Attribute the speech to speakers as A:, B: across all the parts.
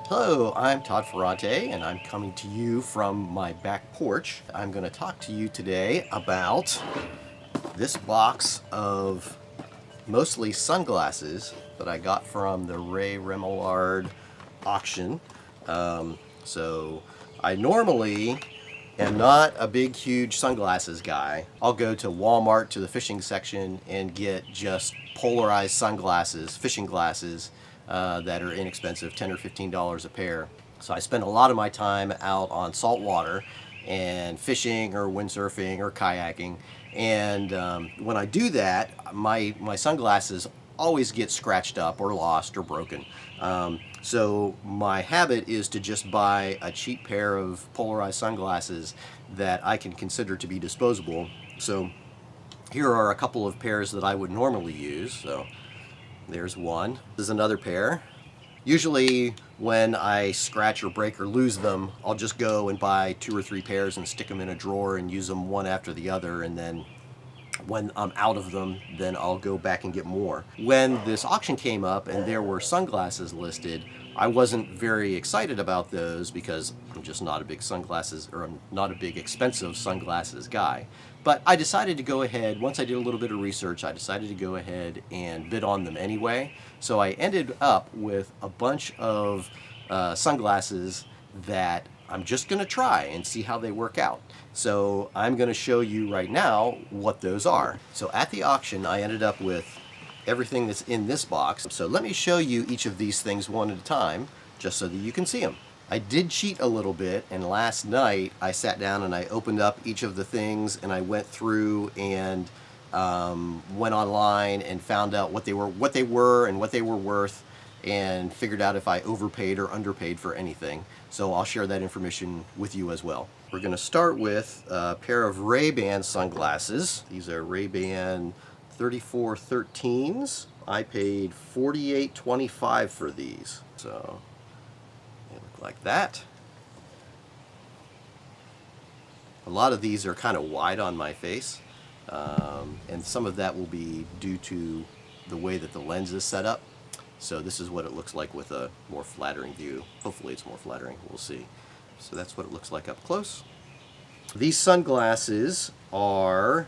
A: Hello, I'm Todd Ferrante, and I'm coming to you from my back porch. I'm going to talk to you today about this box of mostly sunglasses that I got from the Ray Remillard auction. So I normally am not a big, huge sunglasses guy. I'll go to Walmart to the fishing section and get just polarized sunglasses, fishing glasses, that are inexpensive, $10 or $15 a pair. So I spend a lot of my time out on salt water and fishing or windsurfing or kayaking. And when I do that, my sunglasses always get scratched up or lost or broken. So my habit is to just buy a cheap pair of polarized sunglasses that I can consider to be disposable. So here are a couple of pairs that I would normally use. So there's one. This is another pair. Usually when I scratch or break or lose them, I'll just go and buy 2 or 3 pairs and stick them in a drawer and use them one after the other, and then when I'm out of them, then I'll go back and get more. When this auction came up and there were sunglasses listed, I wasn't very excited about those because I'm just not a big sunglasses, or I'm not a big expensive sunglasses guy. But I decided to go ahead, once I did a little bit of research, I decided to go ahead and bid on them anyway. So I ended up with a bunch of sunglasses that I'm just going to try and see how they work out. So I'm going to show you right now what those are. So at the auction, I ended up with everything that's in this box. So let me show you each of these things one at a time, just so that you can see them. I did cheat a little bit, and last night I sat down and I opened up each of the things and I went through and went online and found out what they were and what they were worth, and figured out if I overpaid or underpaid for anything. So I'll share that information with you as well. We're going to start with a pair of Ray-Ban sunglasses. These are Ray-Ban 3413s. I paid $48.25 for these. So they look like that. A lot of these are kind of wide on my face, and some of that will be due to the way that the lens is set up. So this is what it looks like with a more flattering view. Hopefully it's more flattering, we'll see. So that's what it looks like up close. These sunglasses are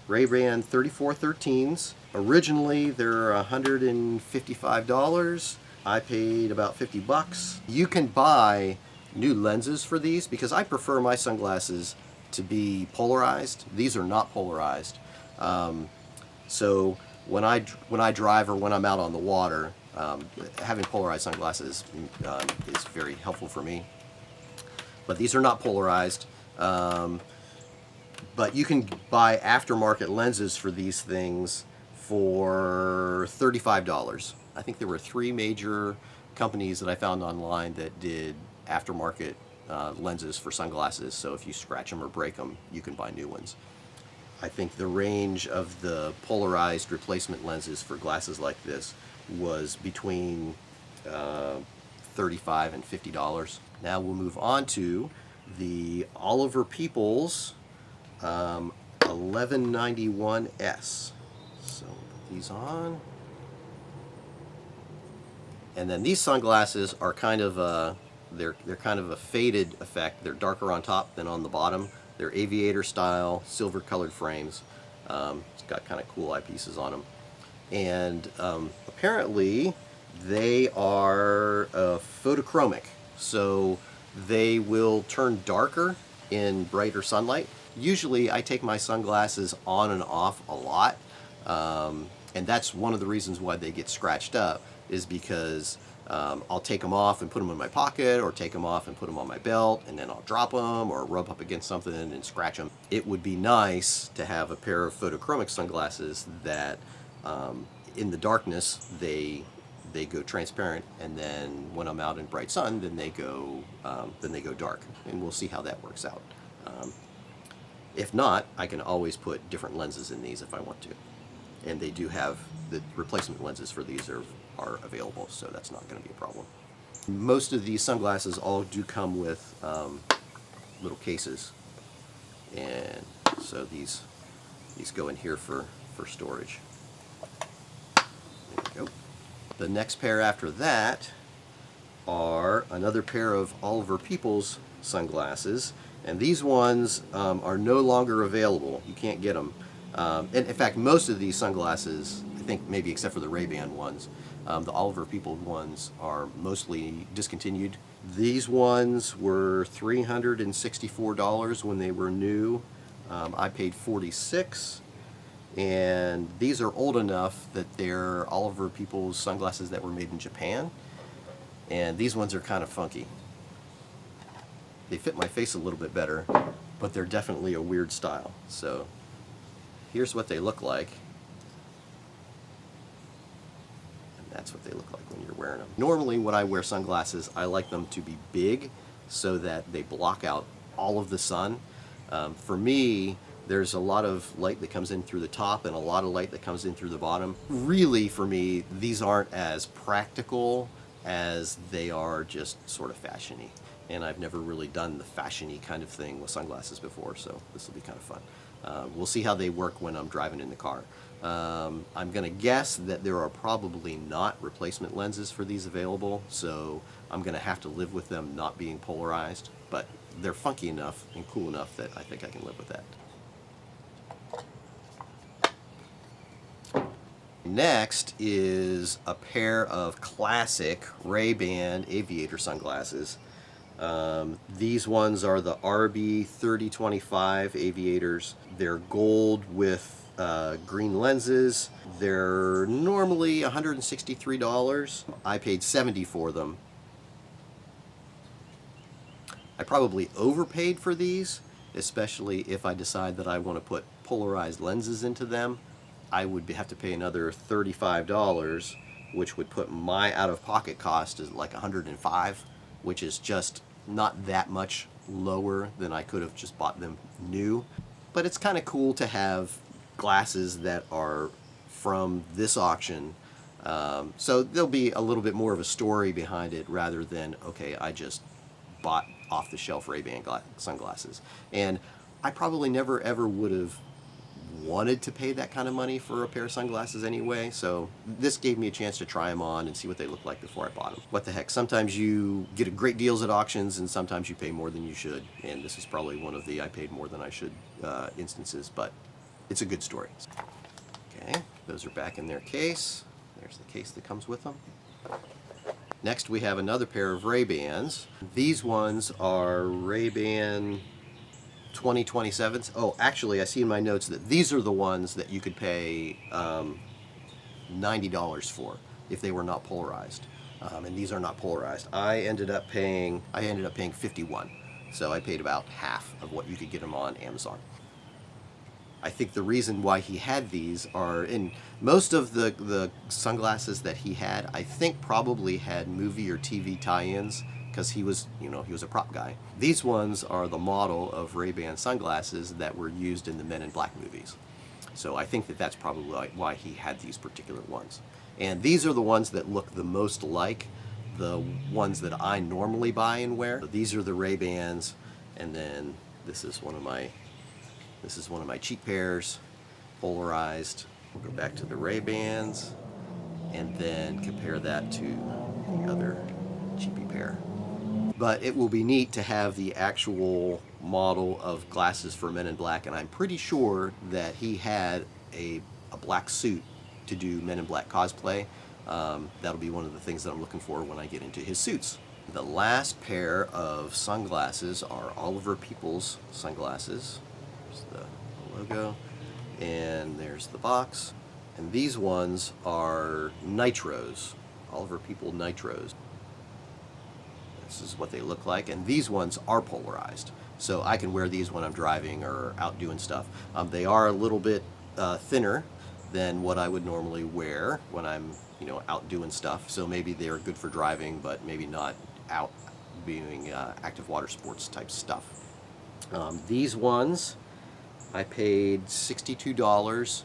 A: Ray-Ban 3413s. Originally they're $155. I paid about 50 bucks. You can buy new lenses for these because I prefer my sunglasses to be polarized. These are not polarized. So when I drive or when I'm out on the water, having polarized sunglasses is very helpful for me. But these are not polarized. But you can buy aftermarket lenses for these things for $35. I think there were 3 major companies that I found online that did aftermarket lenses for sunglasses. So if you scratch them or break them, you can buy new ones. I think the range of the polarized replacement lenses for glasses like this was between $35 and $50. Now we'll move on to the Oliver Peoples 1191S. So put these on. And then these sunglasses are kind of they're kind of a faded effect. They're darker on top than on the bottom. They're aviator style, silver colored frames. It's got kind of cool eyepieces on them. And apparently they are photochromic, so they will turn darker in brighter sunlight. Usually I take my sunglasses on and off a lot, and that's one of the reasons why they get scratched up, is because I'll take them off and put them in my pocket, or take them off and put them on my belt, and then I'll drop them or rub up against something and scratch them. It would be nice to have a pair of photochromic sunglasses that in the darkness they go transparent, and then when I'm out in bright sun, then they go dark, and we'll see how that works out. If not, I can always put different lenses in these if I want to, and they do have the replacement lenses for these are available, so that's not going to be a problem. Most of these sunglasses all do come with little cases, and so these go in here for storage. There we go. The next pair after that are another pair of Oliver Peoples sunglasses, and these ones are no longer available. You can't get them. And in fact, most of these sunglasses, I think maybe except for the Ray-Ban ones, the Oliver Peoples ones are mostly discontinued. These ones were $364 when they were new. I paid $46. And these are old enough that they're Oliver Peoples sunglasses that were made in Japan. And these ones are kind of funky. They fit my face a little bit better, but they're definitely a weird style. So here's what they look like. And that's what they look like when you're wearing them. Normally when I wear sunglasses, I like them to be big so that they block out all of the sun. For me, there's a lot of light that comes in through the top and a lot of light that comes in through the bottom. Really, for me, these aren't as practical as they are just sort of fashiony. And I've never really done the fashiony kind of thing with sunglasses before, so this will be kind of fun. We'll see how they work when I'm driving in the car. I'm going to guess that there are probably not replacement lenses for these available, so I'm going to have to live with them not being polarized, but they're funky enough and cool enough that I think I can live with that. Next is a pair of classic Ray-Ban aviator sunglasses. These ones are the RB3025 aviators. They're gold with green lenses. They're normally $163. I paid $70 for them. I probably overpaid for these, especially if I decide that I want to put polarized lenses into them. I would have to pay another $35, which would put my out-of-pocket cost as like $105, which is just not that much lower than I could have just bought them new. But it's kind of cool to have glasses that are from this auction. So there'll be a little bit more of a story behind it rather than, okay, I just bought off-the-shelf Ray-Ban sunglasses. And I probably never ever would have wanted to pay that kind of money for a pair of sunglasses anyway, so this gave me a chance to try them on and see what they look like before I bought them. What the heck, sometimes you get great deals at auctions and sometimes you pay more than you should, and this is probably one of the I paid more than I should instances, but it's a good story. Okay, those are back in their case. There's the case that comes with them. Next we have another pair of Ray-Bans. These ones are Ray-Ban 2027s. Oh, actually, I see in my notes that these are the ones that you could pay $90 for if they were not polarized. And these are not polarized. I ended up paying $51. So I paid about half of what you could get them on Amazon. I think the reason why he had these are, in most of the sunglasses that he had, I think probably had movie or TV tie-ins, because he was a prop guy. These ones are the model of Ray-Ban sunglasses that were used in the Men in Black movies. So I think that that's probably why he had these particular ones. And these are the ones that look the most like the ones that I normally buy and wear. So these are the Ray-Bans, and then this is one of my cheap pairs, polarized. We'll go back to the Ray-Bans, and then compare that to the other cheapy pair. But it will be neat to have the actual model of glasses for Men in Black, and I'm pretty sure that he had a black suit to do Men in Black cosplay. That'll be one of the things that I'm looking for when I get into his suits. The last pair of sunglasses are Oliver Peoples sunglasses. There's the logo, and there's the box. And these ones are Nitros, Oliver Peoples Nitros. This is what they look like, and these ones are polarized, so I can wear these when I'm driving or out doing stuff. They are a little bit thinner than what I would normally wear when I'm out doing stuff, so maybe they're good for driving, but maybe not out doing active water sports type stuff. These ones I paid $62.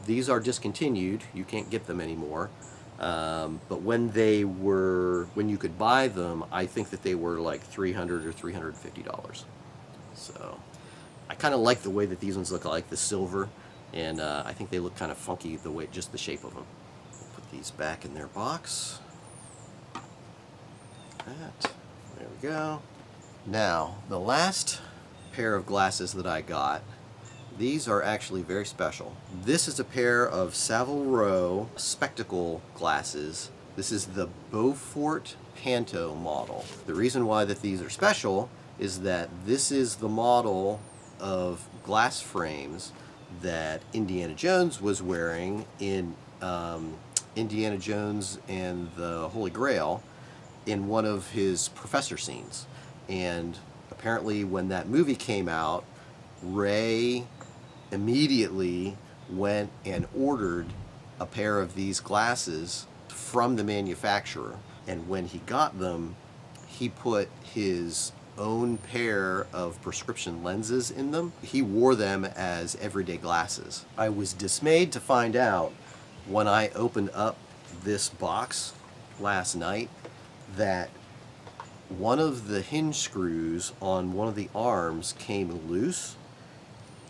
A: These are discontinued. You can't get them anymore. But when you could buy them, I think that they were like $300 or $350. So I kind of like the way that these ones look. I like the silver, and I think they look kind of funky, just the shape of them. Put these back in their box. that. There we go. Now, the last pair of glasses that I got, these are actually very special. This is a pair of Saville Row spectacle glasses. This is the Beaufort Panto model. The reason why that these are special is that this is the model of glass frames that Indiana Jones was wearing in Indiana Jones and the Holy Grail in one of his professor scenes. And apparently when that movie came out, Ray immediately went and ordered a pair of these glasses from the manufacturer. And when he got them, he put his own pair of prescription lenses in them. He wore them as everyday glasses. I was dismayed to find out when I opened up this box last night that one of the hinge screws on one of the arms came loose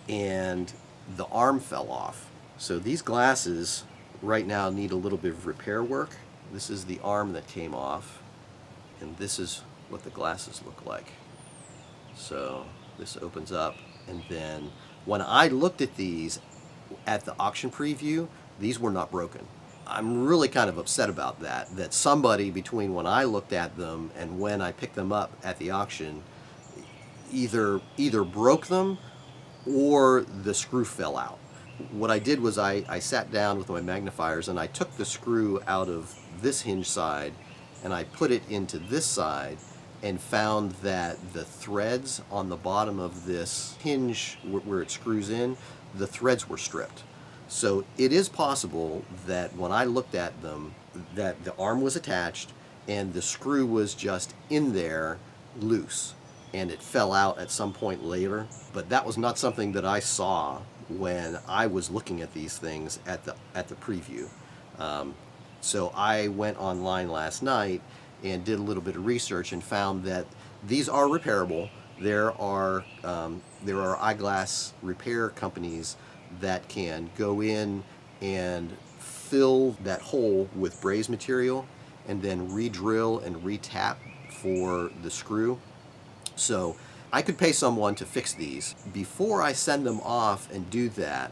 A: and the arm fell off. So these glasses right now need a little bit of repair work. This is the arm that came off, and this is what the glasses look like. So this opens up, and then when I looked at these at the auction preview, these were not broken. I'm really kind of upset about that somebody between when I looked at them and when I picked them up at the auction either broke them or the screw fell out. What I did was I sat down with my magnifiers and I took the screw out of this hinge side and I put it into this side and found that the threads on the bottom of this hinge where it screws in, the threads were stripped. So it is possible that when I looked at them, that the arm was attached and the screw was just in there loose and it fell out at some point later. But that was not something that I saw when I was looking at these things at the preview. So I went online last night and did a little bit of research and found that these are repairable. There are eyeglass repair companies that can go in and fill that hole with braze material and then re-drill and re-tap for the screw. So I could pay someone to fix these. Before I send them off and do that,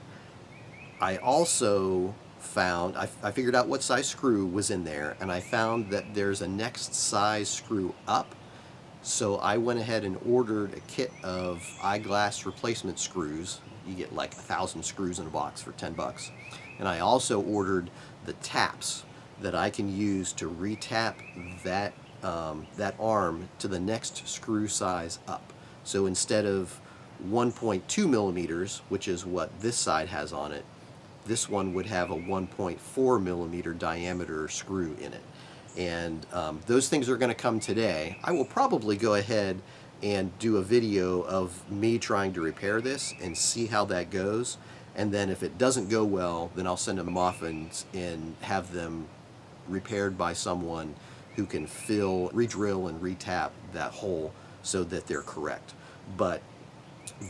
A: I also found, I figured out what size screw was in there, and I found that there's a next size screw up. So I went ahead and ordered a kit of eyeglass replacement screws. You get like 1,000 screws in a box for 10 bucks. And I also ordered the taps that I can use to re-tap that arm to the next screw size up. So instead of 1.2 millimeters, which is what this side has on it, this one would have a 1.4 millimeter diameter screw in it. And those things are going to come today. I will probably go ahead and do a video of me trying to repair this and see how that goes. And then if it doesn't go well, then I'll send them off and have them repaired by someone who can re-drill and re-tap that hole so that they're correct. But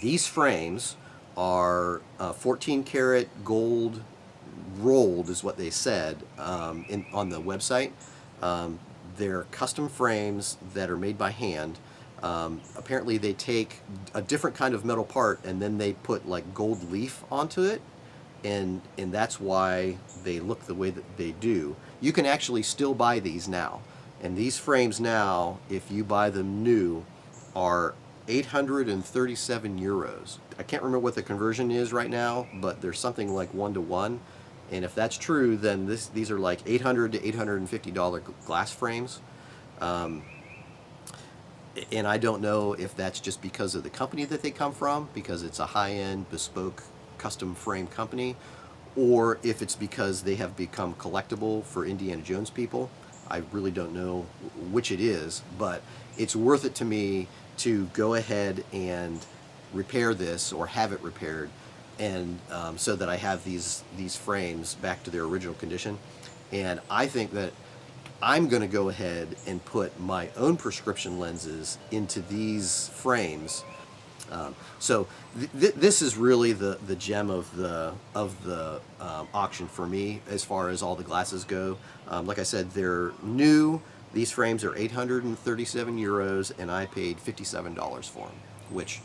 A: these frames are 14 karat gold rolled is what they said on the website. They're custom frames that are made by hand. Apparently they take a different kind of metal part and then they put like gold leaf onto it, and that's why they look the way that they do. You can actually still buy these now, and these frames now, if you buy them new, are 837 euros. I can't remember what the conversion is right now, but there's something like 1-to-1. And if that's true, then these are like $800 to $850 glass frames. And I don't know if that's just because of the company that they come from, because it's a high-end, bespoke, custom frame company, or if it's because they have become collectible for Indiana Jones people. I really don't know which it is, but it's worth it to me to go ahead and repair this or have it repaired, and so that I have these frames back to their original condition. And I think that I'm going to go ahead and put my own prescription lenses into these frames. So this is really the gem of the auction for me as far as all the glasses go. Like I said, they're new. These frames are 837 euros, and I paid $57 for them, which,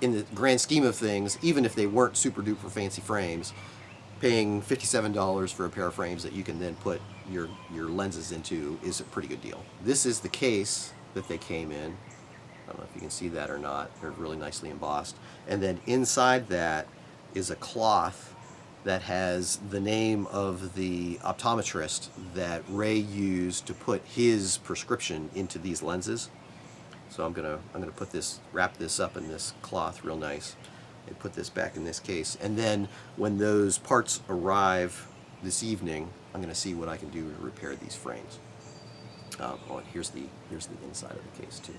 A: in the grand scheme of things, even if they weren't super duper fancy frames, paying $57 for a pair of frames that you can then put your lenses into is a pretty good deal. This is the case that they came in. I don't know if you can see that or not. They're really nicely embossed. And then inside that is a cloth that has the name of the optometrist that Ray used to put his prescription into these lenses. So I'm gonna wrap this up in this cloth real nice and put this back in this case. And then when those parts arrive this evening, I'm gonna see what I can do to repair these frames. Oh, and here's the inside of the case too.